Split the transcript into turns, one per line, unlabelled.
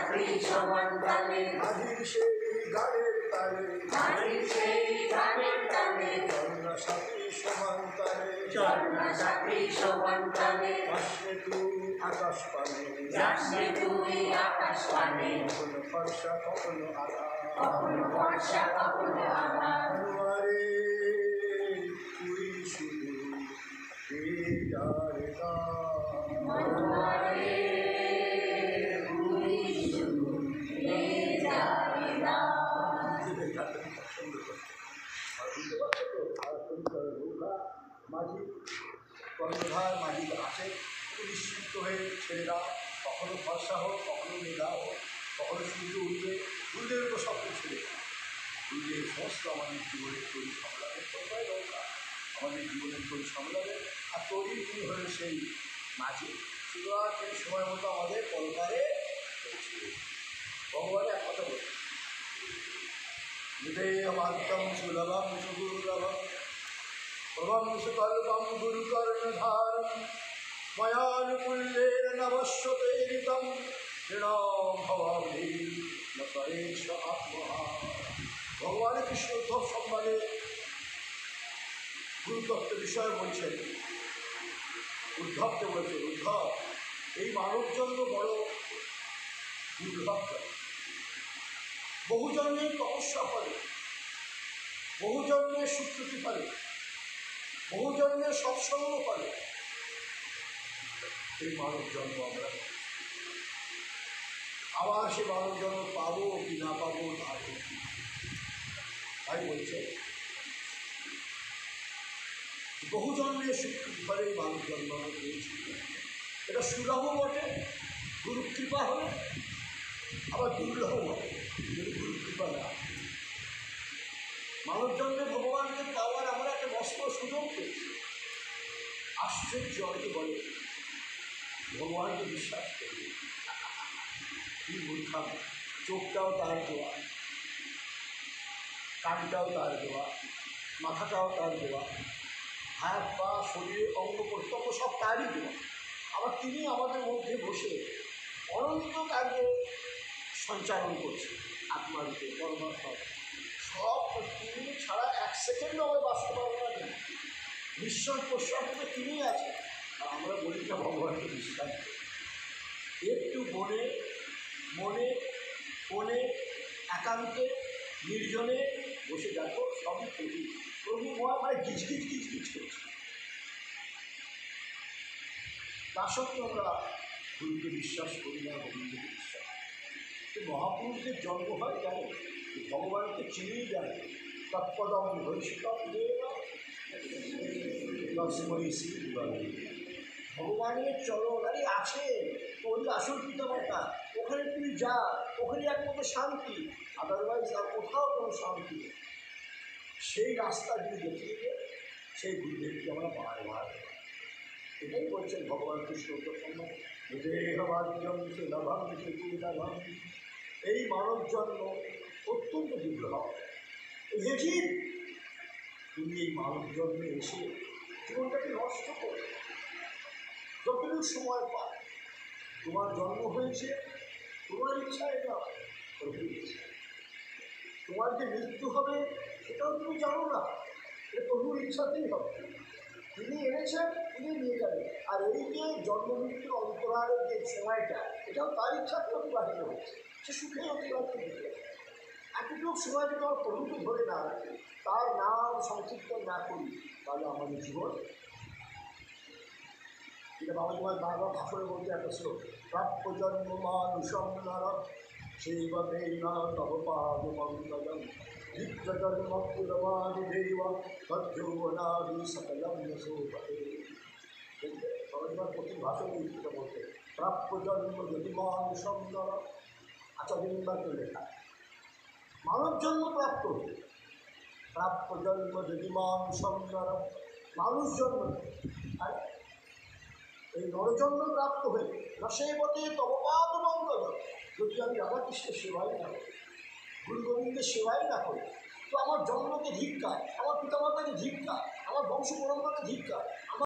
চাকরি সমান্তালে
মাঝির সেই গানের তালে
মাঝির সেই গানের তালে
চন্দ্র সাথী সমান্তালে
চন্দ্র চাকরি সমান্তালে
আসলে তুই আকাশ পানে
যাসনে তুই আকাশ পানে
কখনো ফর্সা কখনো আধা
কখনো বর্ষা কখনো আধার
আরে তুই শুধু হৃদয়ের গান।
মনোয়ারে তুই শুধু হৃদয়ে দান।
মাঝি কর্ণধার মাঝি আছে নিশ্চিন্ত হয়ে ছেলেরা কখনো ফর্সা হোক কখনো মেঘা হোক কখনো সূর্য উঠবে সূর্যের উপর স্বপ্ন ছেড়ে সূর্যের সমস্ত আমাদের জীবনের তৈরি সামলাবে কোথায় দরকার আমাদের জীবনের তৈরি সামলাবে আর তৈরি কি হয়ে সেই মাঝি সুতরাং সেই সময় মতো আমাদের পরকারে পৌঁছবে ভগবানের এক কথা বলছে বিধেয়মাত্তম সুলভম সুদুর্লভম প্রভম সুকল্পম গুরুকর্ণধারম ময়ানুকূল্যেন নবশ্যতেরিতম তৃণভবাবধি ন করেশ আত্মহা। ভগবানের কৃষ্ণ উদ্ধব সম্মানে গুরুতত্ত্ব বিষয় বলছেন উদ্ধবকে বলছেন উদ্ধব এই মানব জন্ম বড় দুর্লভ। বহু জন্মে তপস্যা করে বহু জন্মে সুকৃতি করে বহু জন্মে সৎসঙ্গ করে এই মানব জন্ম আমরা আবার সে মানব জন্ম পাবো কি না পাবো তাই বলছে বহু জন্মে সুকৃতি করে এই মানব জন্ম আমরা পেয়েছি। এটা সুলভ বটে গুরু কৃপা হলে আবার দুর্লভ বটে যদি গুরু কৃপা না। মানব জন্মে ভগবানকে পাওয়ার আমরা একটা মস্ত সুযোগ পেয়েছি। আশ্চর্য অনেকে বলে ভগবানকে বিশ্বাস করি কি মূর্খা চোখটাও তার দেওয়া কানটাও তার দেওয়া মাথাটাও তার দেওয়া হাত পা শরীরের অঙ্গ প্রত্যঙ্গ সব তারই দেওয়া আবার তিনি আমাদের মধ্যে বসে অনন্ত কার্য সঞ্চালন করছে আত্মারূপে পরমাত্মা সব তিনি ছাড়া এক সেকেন্ডও আমরা বাঁচতে পারবো না কেন নিঃশ্বাস প্রশ্বাস করে তিনিই আছেন আর আমরা বলি না ভগবানকে বিশ্বাস করি। একটু মনে মনে কোণে একান্তে নির্জনে বসে দেখো সবই প্রভু প্রভু মানে গিজগিজ গিজগিজ করছে। তা সত্ত্বেও আমরা গুরুকে বিশ্বাস করি না গোবিন্দকে বিশ্বাস করি। মহাপুরুষদের জন্ম হয় জানে ভগবানকে চিনিয়ে জানে তৎপদম ভবিষ্যৎ লক্ষ্মী শ্রী ভগবানের চরণ আরে আছে ওই আসল পিতামাতা ওখানে তুই যা ওখানে একমাত্র শান্তি আদারওয়াইজ আর কোথাও কোনো শান্তি নেই। সেই রাস্তা যদি দেখিয়ে দেয় সেই গুরুদেবকে আমরা বারবার এটাই বলছেন ভগবান কৃষ্ণ এই মানব জন্ম অত্যন্ত দুর্লভ। এই তুমি এই মানব জন্মে এসে জীবনটাকে নষ্ট করো যতটুকু সময় পায়। তোমার জন্ম হয়েছে তোমার ইচ্ছায় না প্রভুর ইচ্ছা। তোমার যে মৃত্যু হবে সেটাও তুমি জানো না এটা প্রভুর ইচ্ছাতেই হবে। তিনি এনেছেন তিনি নিয়ে যাবেন আর এই যে জন্ম মৃত্যুর অন্তরালের যে সময়টা এটাও তার ইচ্ছাতে অতিবাহিত হচ্ছে সে সুখে অতিবাহিত হচ্ছে। এতটুকু সময় যদি আমার প্রভুকে ধরে না রাখি তার নাম সংকীর্তন না করি তাহলে আমাদের জীবন যেটা বাবা তোমার বারবার ভাষণে বলতে একটা শ্লোক প্রাপ্য জন্ম মানুষম নর সেইবতে না তবপাদমঙ্গলম নিত্যজন্মপুরমাদিদেব তদ্যৌবনাদি সকলম যশোপতে। দেখবে সবাই তোমার প্রতি ভাষণে লিখিত বলতে প্রাপ্য জন্ম যদি মানুষম নর আচার্যবাক্য লেখা মানব জন্ম প্রাপ্ত প্রাপ্য জন্ম যদি মানুষম নর মানুষ জন্ম আর এই নরজন্ম প্রাপ্ত হয়ে রসেবতে তবপাদ মঙ্গল যদি আমি রাধাকৃষ্ণের সেবাই না করি গুরু গোবিন্দের সেবাই না করি তো আমার জন্মকে ধিক্কার আমার পিতামাতাকে ধিক্কার আমার বংশ পরম্পরাকে ধিক্কার।